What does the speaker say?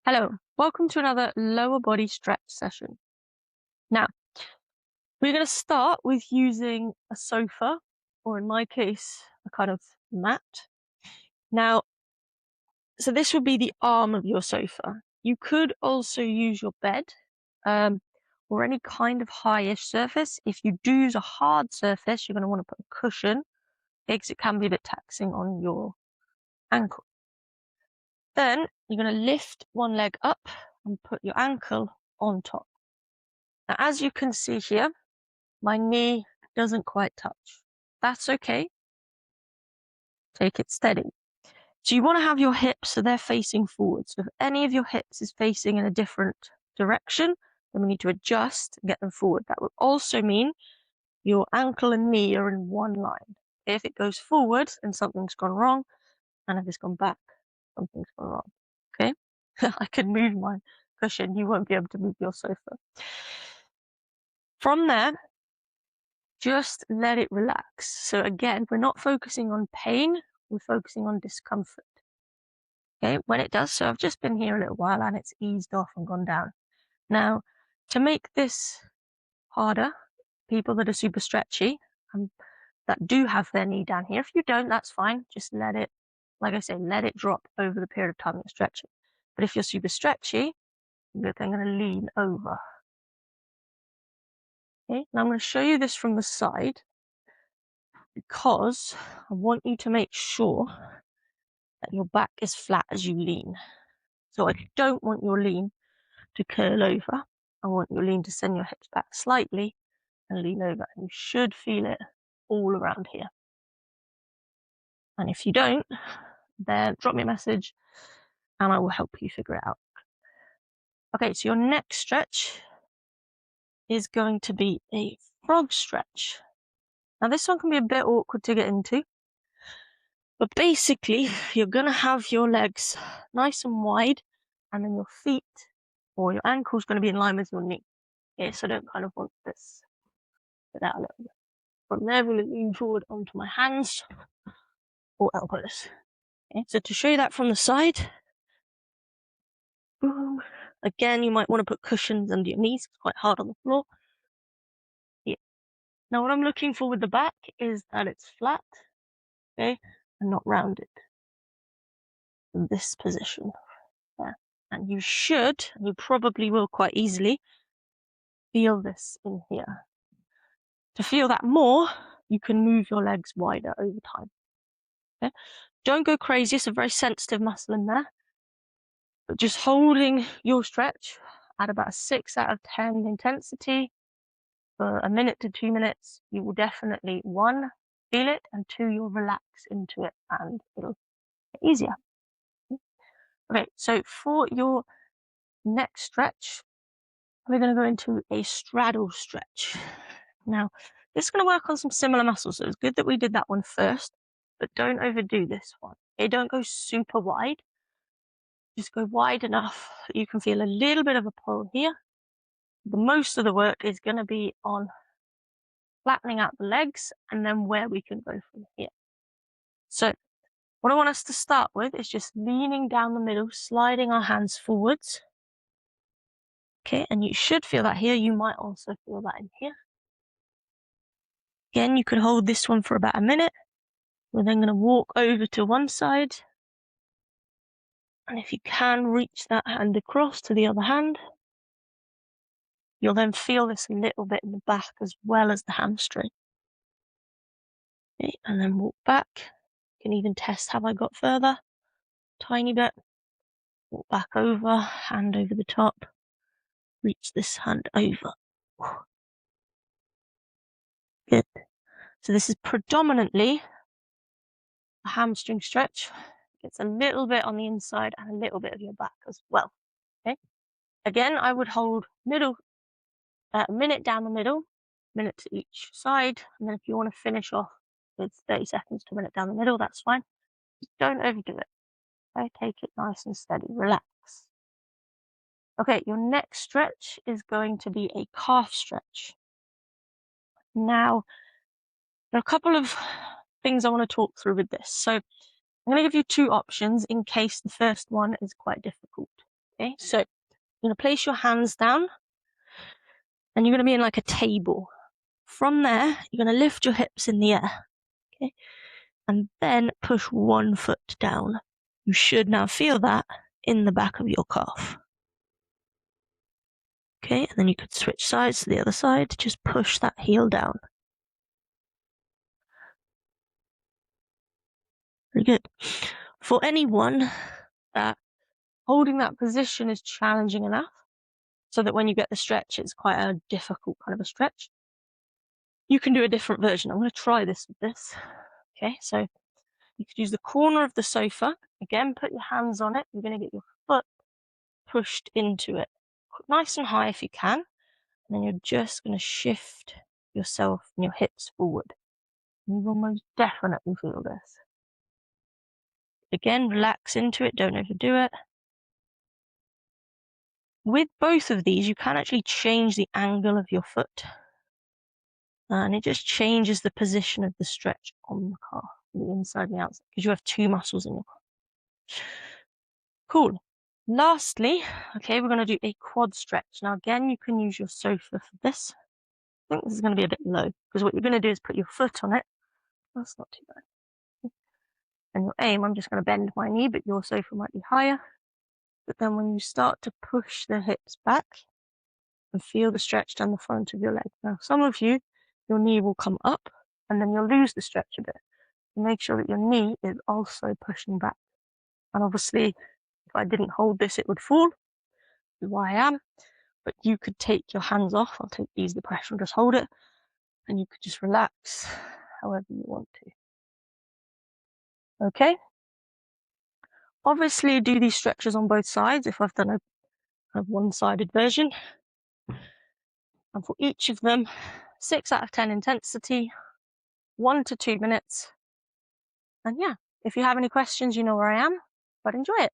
Hello, welcome to another lower body stretch session. Now, we're going to start with using a sofa, or in my case, a kind of mat. Now, so this would be the arm of your sofa. You could also use your bed, or any kind of high-ish surface. If you do use a hard surface, you're going to want to put a cushion, because it can be a bit taxing on your ankle. Then you're going to lift one leg up and put your ankle on top. Now, as you can see here, my knee doesn't quite touch. That's okay. Take it steady. So you want to have your hips so they're facing forward. So if any of your hips is facing in a different direction, then we need to adjust and get them forward. That will also mean your ankle and knee are in one line. If it goes forward, then something's gone wrong. And if it's gone back, something's gone wrong. Okay? I can move my cushion. You won't be able to move your sofa. From there, just let it relax. So again, we're not focusing on pain, we're focusing on discomfort. Okay, when it does, so I've just been here a little while and it's eased off and gone down. Now, to make this harder, people that are super stretchy and that do have their knee down here, if you don't, that's fine. Just let it, like I say, let it drop over the period of time you're stretching. But if you're super stretchy, you're then going to lean over. Okay, now I'm going to show you this from the side, because I want you to make sure that your back is flat as you lean. So I don't want your lean to curl over. I want your lean to send your hips back slightly and lean over. And you should feel it all around here. And if you don't, then drop me a message and I will help you figure it out. Okay, so your next stretch is going to be a frog stretch. Now this one can be a bit awkward to get into, but basically you're going to have your legs nice and wide, and then your feet or your ankle is going to be in line with your knee. Okay, so I don't kind of want this put out a little bit. From there, I'm going to lean forward onto my hands or elbows. Okay, so to show you that from the side, boom. Again, you might want to put cushions under your knees. It's quite hard on the floor. Yeah. Now, what I'm looking for with the back is that it's flat, okay, and not rounded. In this position. There. And you should, and you probably will quite easily, feel this in here. To feel that more, you can move your legs wider over time. Okay? Don't go crazy, it's a very sensitive muscle in there. But just holding your stretch at about a 6 out of 10 intensity for a minute to 2 minutes, you will definitely, 1, feel it, and 2, you'll relax into it and it'll get easier. Okay, so for your next stretch, we're going to go into a straddle stretch. Now, this is going to work on some similar muscles, so it's good that we did that one first, but don't overdo this one. Okay, don't go super wide. Just go wide enough that you can feel a little bit of a pull here. The most of the work is going to be on flattening out the legs and then where we can go from here. So what I want us to start with is just leaning down the middle, sliding our hands forwards. Okay, and you should feel that here. You might also feel that in here. Again, you could hold this one for about a minute. We're then going to walk over to one side. And if you can reach that hand across to the other hand, you'll then feel this a little bit in the back as well as the hamstring. Okay, and then walk back. You can even test, have I got further? Tiny bit. Walk back over, hand over the top. Reach this hand over. Good. So this is predominantly a hamstring stretch. It's a little bit on the inside and a little bit of your back as well. Okay. Again, I would hold middle, a minute down the middle, minute to each side, and then if you want to finish off with 30 seconds to a minute down the middle, that's fine. Just don't overdo it. Okay, take it nice and steady. Relax. Okay, your next stretch is going to be a calf stretch. Now, there are a couple of things I want to talk through with this. So I'm going to give you 2 options in case the first one is quite difficult. Okay, so you're going to place your hands down and you're going to be in like a table. From there, you're going to lift your hips in the air. Okay, and then push one foot down. You should now feel that in the back of your calf. Okay, and then you could switch sides to the other side. Just push that heel down. Very good. For anyone that holding that position is challenging enough, so that when you get the stretch, it's quite a difficult kind of a stretch, you can do a different version. I'm going to try this with this. Okay, so you could use the corner of the sofa. Again, put your hands on it. You're going to get your foot pushed into it. Nice and high if you can. And then you're just going to shift yourself and your hips forward. You will most definitely feel this. Again, relax into it. Don't overdo it. With both of these, you can actually change the angle of your foot. And it just changes the position of the stretch on the calf, the inside and the outside, because you have two muscles in your calf. Cool. Lastly, okay, we're going to do a quad stretch. Now, again, you can use your sofa for this. I think this is going to be a bit low, because what you're going to do is put your foot on it. That's not too bad. And your aim, I'm just going to bend my knee, but your sofa might be higher. But then when you start to push the hips back and feel the stretch down the front of your leg. Now, some of you, your knee will come up and then you'll lose the stretch a bit. Make sure that your knee is also pushing back. And obviously, if I didn't hold this, it would fall. This is why I am. But you could take your hands off. I'll take ease the pressure and just hold it. And you could just relax however you want to. Okay? Obviously, do these stretches on both sides if I've done a one-sided version. And for each of them, 6 out of 10 intensity, 1 to 2 minutes. And yeah, if you have any questions, you know where I am, but enjoy it.